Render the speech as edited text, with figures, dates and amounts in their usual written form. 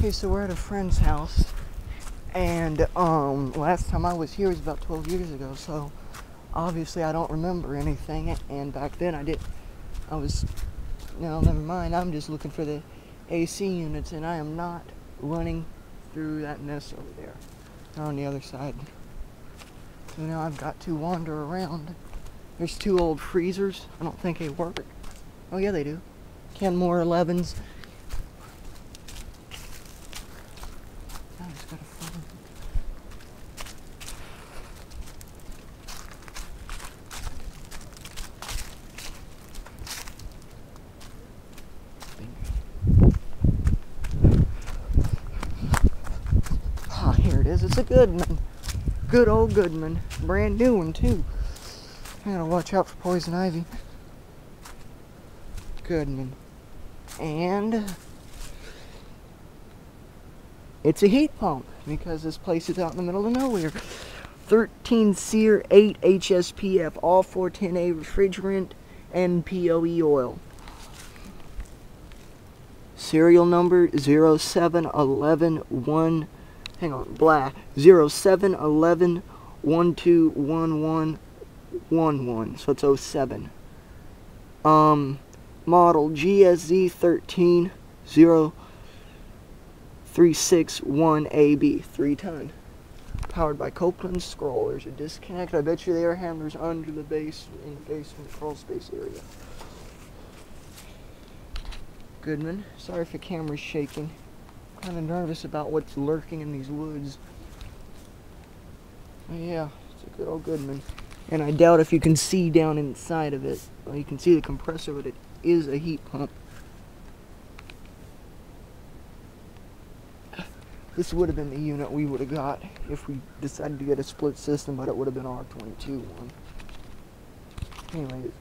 Okay, so we're at a friend's house, and last time I was here was about 12 years ago, so obviously I don't remember anything, and back then no, never mind, I'm just looking for the AC units, and I am not running through that mess over there. They're on the other side. So now I've got to wander around. There's two old freezers. I don't think they work. Oh yeah, they do. Kenmore 11s. I just gotta find Ah, here it is. It's a Goodman. Good old Goodman. Brand new one, too. I gotta watch out for poison ivy. Goodman. And it's a heat pump because this place is out in the middle of nowhere. 13 SEER 8 HSPF, all 410A refrigerant and POE oil. Serial number 07111 hang on, blah, 0711121111, so it's 07. Model GSZ13 0361AB, 3-ton. Powered by Copeland's scroll. There's a disconnect. I bet you the air handler's under the base, in the basement crawl space area. Goodman. Sorry if the camera's shaking. Kind of nervous about what's lurking in these woods. But yeah, it's a good old Goodman. And I doubt if you can see down inside of it. Well, you can see the compressor, but it is a heat pump. This would have been the unit we would have got if we decided to get a split system, but it would have been our 22 one. Anyways.